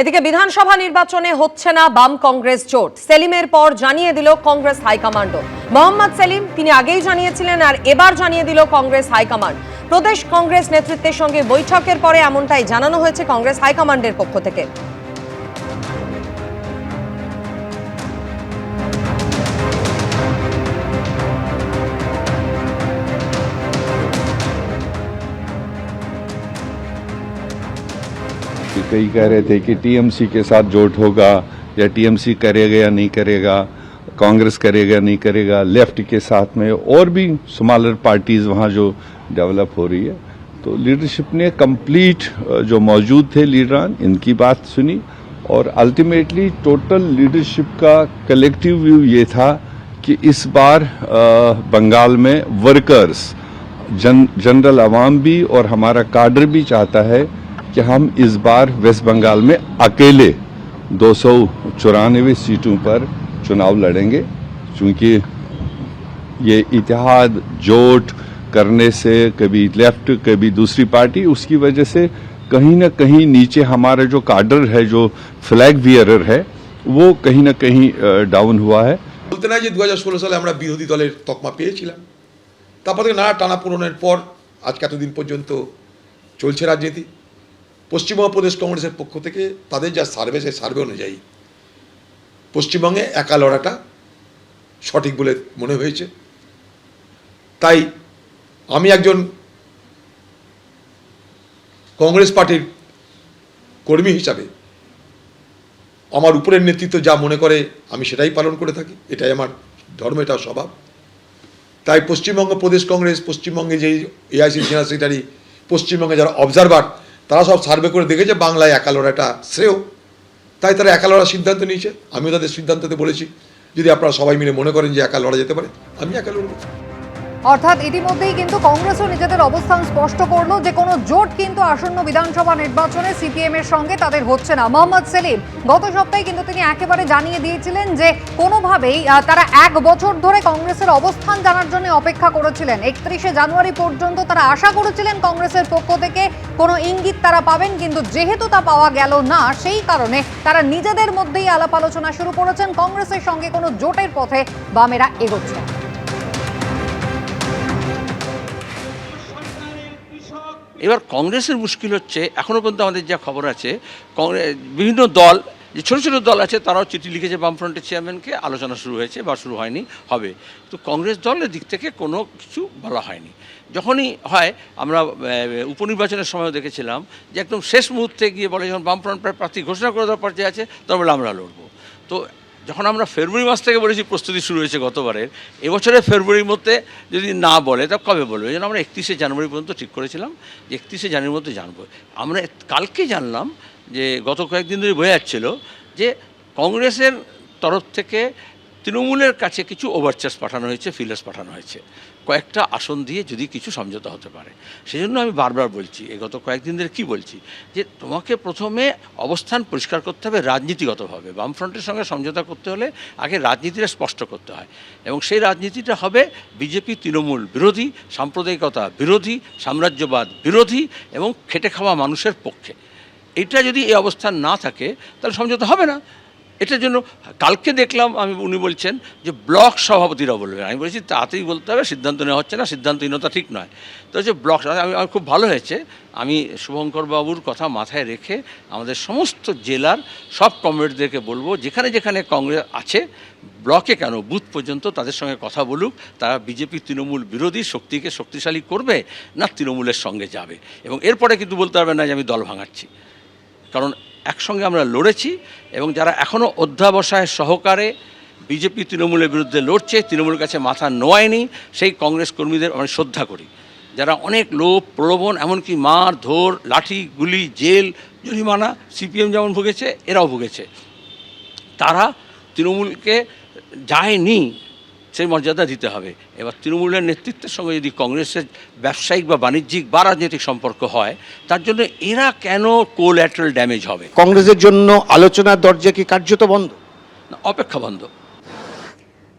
এদিকে বিধানসভা নির্বাচনে হচ্ছে না বাম কংগ্রেস জোট। সেলিমের পর জানিয়ে দিল কংগ্রেস হাইকমান্ড। মোহাম্মদ সেলিম তিনি আগেই জানিয়েছিলেন, আর এবার জানিয়ে দিল কংগ্রেস হাইকমান্ড। প্রদেশ কংগ্রেস নেতৃত্বের সঙ্গে বৈঠকের পরে এমনটাই জানানো হয়েছে কংগ্রেস হাইকমান্ডের পক্ষ থেকে। कई कह रहे थे कि टीएमसी के साथ जोट होगा या टीएमसी करेगा या नहीं करेगा, कांग्रेस करेगा नहीं करेगा, लेफ्ट के साथ में और भी स्मॉलर पार्टीज वहाँ जो डेवलप हो रही है। तो लीडरशिप ने कंप्लीट जो मौजूद थे लीडरान, इनकी बात सुनी और अल्टीमेटली टोटल लीडरशिप का कलेक्टिव व्यू ये था कि इस बार बंगाल में वर्कर्स, जनरल आवाम भी और हमारा काडर भी चाहता है कि हम इस बार वेस्ट बंगाल में अकेले 294 सीटों पर चुनाव लड़ेंगे, क्योंकि ये इतिहाद जोट करने से कभी लेफ्ट कभी दूसरी पार्टी, उसकी वजह से कहीं ना कहीं नीचे हमारा जो काडर है, जो फ्लैग वियरर है, वो कहीं ना कहीं डाउन हुआ है। বলতে নাই যে 2016 সালে আমরা বিরোধী দলের তকমা পেয়েছিলাম, তারপর থেকে নানা টানাপোড়েনের পর আজকে এতদিন পর্যন্ত চলছে রাজনীতি। পশ্চিমবঙ্গ প্রদেশ কংগ্রেসের পক্ষ থেকে তাদের যা সার্ভে, সেই সার্ভে অনুযায়ী পশ্চিমবঙ্গে একা লড়াটা সঠিক বলে মনে হয়েছে। তাই আমি একজন কংগ্রেস পার্টির কর্মী হিসাবে আমার উপরের নেতৃত্ব যা মনে করে আমি সেটাই পালন করে থাকি, এটাই আমার ধর্ম, এটা স্বভাব। তাই পশ্চিমবঙ্গ প্রদেশ কংগ্রেস, পশ্চিমবঙ্গে যে এআইসি জেনারেল সেক্রেটারি, পশ্চিমবঙ্গে যারা অবজারভার, তারা সব সার্ভে করে দেখেছে বাংলায় একা লড়াটা শ্রেয়। তাই তারা একা লড়ার সিদ্ধান্ত নিয়েছে। আমিও তাদের সিদ্ধান্ততে বলেছি, যদি আপনারা সবাই মিলে মনে করেন যে একা লড়া যেতে পারে, আমি একা লড়ব। অর্থাৎ ইতিমধ্যেই কিন্তু কংগ্রেসও নিজেদের অবস্থান স্পষ্ট করলো যে কোনো জোট কিন্তু আসন্ন বিধানসভা নির্বাচনে সিপিএম এর সঙ্গে তাদের হচ্ছে না। মোহাম্মদ সেলিম গত সপ্তাহে কিন্তু তিনি একেবারে জানিয়ে দিয়েছিলেন যে কোনোভাবেই তারা 1 বছর ধরে কংগ্রেসের অবস্থান জানার জন্য অপেক্ষা করেছিলেন। 31শে জানুয়ারি পর্যন্ত তারা আশা করেছিলেন কংগ্রেসের পক্ষ থেকে কোনো ইঙ্গিত তারা পাবেন, কিন্তু যেহেতু তা পাওয়া গেল না, সেই কারণে তারা নিজেদের মধ্যেই আলাপ আলোচনা শুরু করেছেন। কংগ্রেসের সঙ্গে কোনো জোটের পথে বামেরা এগোচ্ছে। এবার কংগ্রেসের মুশকিল হচ্ছে, এখনও পর্যন্ত আমাদের যা খবর আছে, বিভিন্ন দল, যে ছোটো ছোটো দল আছে, তারাও চিঠি লিখেছে বামফ্রন্টের চেয়ারম্যানকে, আলোচনা শুরু হয়েছে বা শুরু হয়নি, হবে। তো কংগ্রেস দলের দিক থেকে কোনো কিছু বলা হয়নি। যখনই হয়, আমরা উপনির্বাচনের সময়ও দেখেছিলাম যে একদম শেষ মুহূর্তে গিয়ে বলে, যখন বামফ্রন্ট প্রার্থী ঘোষণা করে দেওয়ার পর্যায়ে আছে, তখন বলে আমরা লড়বো। তো যখন আমরা ফেব্রুয়ারি মাস থেকে বলেছি প্রস্তুতি শুরু হয়েছে গতবারের, এবছরের ফেব্রুয়ারির মধ্যে যদি না বলে, তা কবে বলবে? এই জন্য আমরা 31শে জানুয়ারি পর্যন্ত ঠিক করেছিলাম যে 31শে জানুয়ারির মধ্যে জানবো। আমরা কালকে জানলাম যে গত কয়েকদিন ধরে বোঝা যাচ্ছিল যে কংগ্রেসের তরফ থেকে তৃণমূলের কাছে কিছু ওভারচার্জ পাঠানো হয়েছে, ফিলার্স পাঠানো হয়েছে, কয়েকটা আসন দিয়ে যদি কিছু সমঝোতা হতে পারে। সেই জন্য আমি বারবার বলছি, গত কয়েকদিন ধরে কী বলছি, যে তোমাকে প্রথমে অবস্থান পরিষ্কার করতে হবে রাজনীতিগতভাবে। বামফ্রন্টের সঙ্গে সমঝোতা করতে হলে আগে রাজনীতিটা স্পষ্ট করতে হয়, এবং সেই রাজনীতিটা হবে বিজেপি তৃণমূল বিরোধী, সাম্প্রদায়িকতা বিরোধী, সাম্রাজ্যবাদ বিরোধী এবং খেটে খাওয়া মানুষের পক্ষে। এটা যদি এই অবস্থান না থাকে, তাহলে সমঝোতা হবে না। এটার জন্য কালকে দেখলাম উনি বলছেন যে ব্লক সভাপতিরা বলবেন। আমি বলেছি তাড়াতাড়ি বলতে হবে, সিদ্ধান্ত নেওয়া হচ্ছে না, সিদ্ধান্তহীনতা ঠিক নয়। তো হচ্ছে ব্লক, আমি খুব ভালো হয়েছে, আমি শুভঙ্কর বাবুর কথা মাথায় রেখে আমাদের সমস্ত জেলার সব কমরেডদেরকে বলবো, যেখানে যেখানে কংগ্রেস আছে, ব্লকে কেন বুথ পর্যন্ত তাদের সঙ্গে কথা বলুক, তারা বিজেপি তৃণমূল বিরোধী শক্তিকে শক্তিশালী করবে না তৃণমূলের সঙ্গে যাবে। এবং এরপরে কিন্তু বলতে পারবে না যে আমি দল ভাঙাচ্ছি, কারণ একসঙ্গে আমরা লড়েছি। এবং যারা এখনও অধ্যাবসায় সহকারে বিজেপি তৃণমূলের বিরুদ্ধে লড়ছে, তৃণমূলের কাছে মাথা নোয়ায়নি, সেই কংগ্রেস কর্মীদের আমি শ্রদ্ধা করি। যারা অনেক লোভ প্রলোভন, এমনকি মার ধর, লাঠি গুলি, জেল, জরিমানা, সিপিএম যেমন ভুগেছে, এরাও ভুগেছে, তারা তৃণমূলকে যায়নি, সেই মর্যাদা দিতে হবে। এবার তৃণমূলের নেতৃত্বের সঙ্গে যদি কংগ্রেসের ব্যবসায়িক বা বাণিজ্যিক বা রাজনৈতিক সম্পর্ক হয়, তার জন্য এরা কেন কোল্যাটারাল ড্যামেজ হবে? কংগ্রেসের জন্য আলোচনার দরজা কি কার্যত বন্ধ? অপেক্ষা বন্ধ।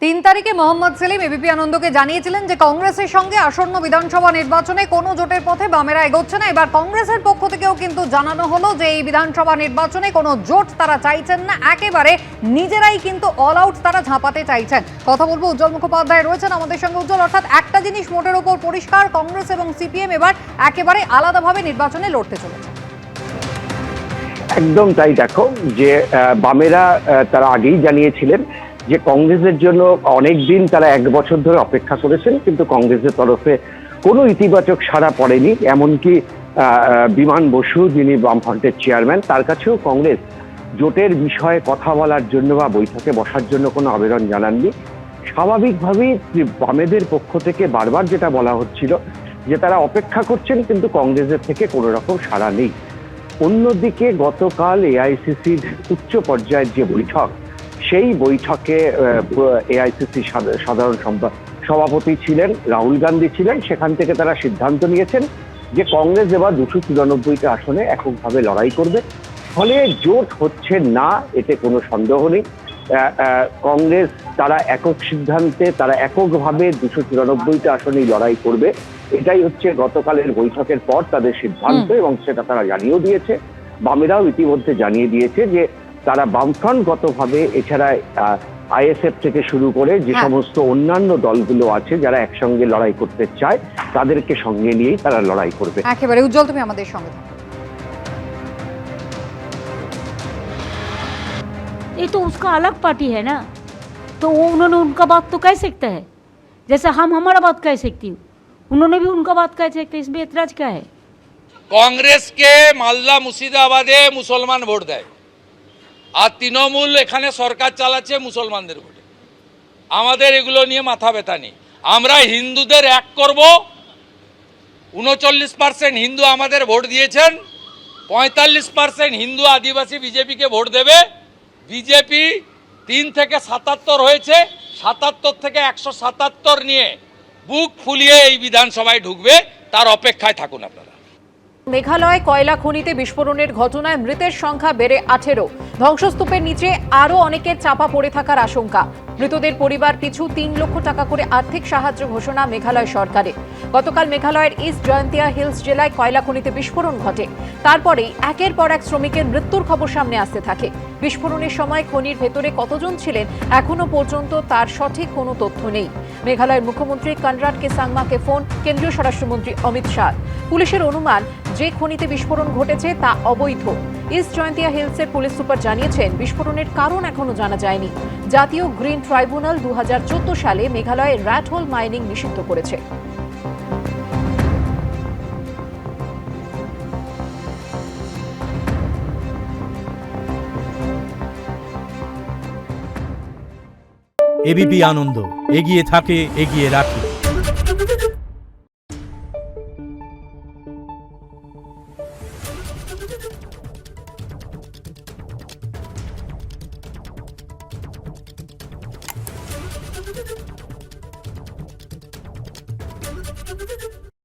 3 তারিখে মোহাম্মদ সেলিম এবিপি আনন্দকে জানিয়েছিলেন যে কংগ্রেসের সঙ্গে আসন্ন বিধানসভা নির্বাচনে কোনো জোটের পথে বামেরা এগোচ্ছে না। এবার কংগ্রেসের পক্ষ থেকেও কিন্তু জানানো হলো যে এই বিধানসভা নির্বাচনে কোনো জোট তারা চাইছেন না, একেবারে নিজেরাই কিন্তু অল আউট তারা ঝাঁপাতে চাইছেন। কথা বলবো উজ্জ্বল মুখোপাধ্যায় রয়েছেন আমাদের সঙ্গে। উজ্জ্বল, অর্থাৎ একটা জিনিস মোটের ওপর পরিষ্কার, কংগ্রেস এবং সিপিএম এবার একেবারে আলাদাভাবে নির্বাচনে লড়তে চলেছে। একদম তাই। দেখো যে বামেরা তারা আগেই জানিয়েছিলেন যে কংগ্রেসের জন্য অনেক দিন তারা 1 বছর ধরে অপেক্ষা করেছেন, কিন্তু কংগ্রেসের তরফে কোনো ইতিবাচক সাড়া পড়েনি। এমনকি বিমান বসু, যিনি বামফ্রন্টের চেয়ারম্যান, তার কাছেও কংগ্রেস জোটের বিষয়ে কথা বলার জন্য বা বৈঠকে বসার জন্য কোনো আবেদন জানাননি। স্বাভাবিকভাবেই বামেদের পক্ষ থেকে বারবার যেটা বলা হচ্ছিল যে তারা অপেক্ষা করছেন, কিন্তু কংগ্রেসের থেকে কোনো রকম সাড়া নেই। অন্যদিকে গতকাল এআইসিসির উচ্চ পর্যায়ের যে বৈঠক, সেই বৈঠকে এআইসিসি সাধারণ সভাপতি ছিলেন রাহুল গান্ধী ছিলেন। সেখান থেকে তারা সিদ্ধান্ত নিয়েছেন যে কংগ্রেস এবার 293টা আসনে এককভাবে লড়াই করবে। ফলে জোট হচ্ছে না, এতে কোনো সন্দেহ নেই। কংগ্রেস তারা একক সিদ্ধান্তে তারা এককভাবে 294টা আসনেই লড়াই করবে। এটাই হচ্ছে গতকালের বৈঠকের পর তাদের সিদ্ধান্ত, এবং সেটা তারা জানিয়েও দিয়েছে। বামেরাও ইতিমধ্যে জানিয়ে দিয়েছে যে তারা বামফ্রন্টগতভাবে, এছাড়া আইএসএফ থেকে শুরু করে যে সমস্ত অন্যান্য দলগুলো আছে যারা একসঙ্গে লড়াই করতে চায়, তাদেরকে সঙ্গে নিয়েই তারা লড়াই করবে। একেবারে উজ্জ্বল, তুমি আমাদের সঙ্গে থাকো। ये तो उसका अलग पार्टी है ना, तो वो उन्होंने उनका बात तो कह सकता है, जैसे हम हमारा बात कह सकती हूँ, उन्होंने भी उनका बात कह सकते, इसमें एतराज क्या है? कांग्रेस के मालदा मुर्शिदाबादे मुसलमान भोट देয় আর তৃণমূল এখানে সরকার চালাচ্ছে মুসলমানদের ভোটে। আমাদের এগুলো নিয়ে মাথা ব্যথা নেই। আমরা হিন্দুদের এক করব। 39% হিন্দু আমাদের ভোট দিয়েছেন, 45% হিন্দু আদিবাসী বিজেপিকে ভোট দেবে। বিজেপি 3 থেকে 77 হয়েছে, 77 থেকে 177 নিয়ে বুক ফুলিয়ে এই বিধানসভায় ঢুকবে। তার অপেক্ষায় থাকুন আপনারা। মেঘালয় কয়লা খনিতে বিস্ফোরণের ঘটনায় মৃতের সংখ্যা বেড়ে 18। ধ্বংসস্তূপের নিচে আরও অনেকের চাপা পড়ে থাকার আশঙ্কা। মৃতদের পরিবার পিছু 3 লক্ষ টাকা করে আর্থিক সাহায্য ঘোষণা মেঘালয় সরকারের। গতকাল মেঘালয়ের ইস্ট জয়ন্তিয়া হিলস জেলায় কয়লা খনিতে বিস্ফোরণ ঘটে। তারপরেই একের পর এক শ্রমিকের মৃত্যুর খবর সামনে আসতে থাকে। বিস্ফোরণের সময় খনির ভেতরে কতজন ছিলেন এখনো পর্যন্ত তার সঠিক কোনো তথ্য নেই। মেঘালয়ের মুখ্যমন্ত্রী কনরাড কে সাংমাকে ফোন কেন্দ্রীয় স্বরাষ্ট্রমন্ত্রী অমিত শাহ। পুলিশের অনুমান যে খনিতে বিস্ফোরণ ঘটেছে তা অবৈধ। ইস্ট জয়ন্তিয়া হিলসের পুলিশ সুপার জানিয়েছেন বিস্ফোরণের কারণ এখনো জানা যায়নি। জাতীয় গ্রিন ট্রাইব্যুনাল 2014 সালে মেঘালয়ে র্যাট হোল মাইনিং নিষিদ্ধ করেছে। এবিপি আনন্দ, এগিয়ে থাকে, এগিয়ে রাখে।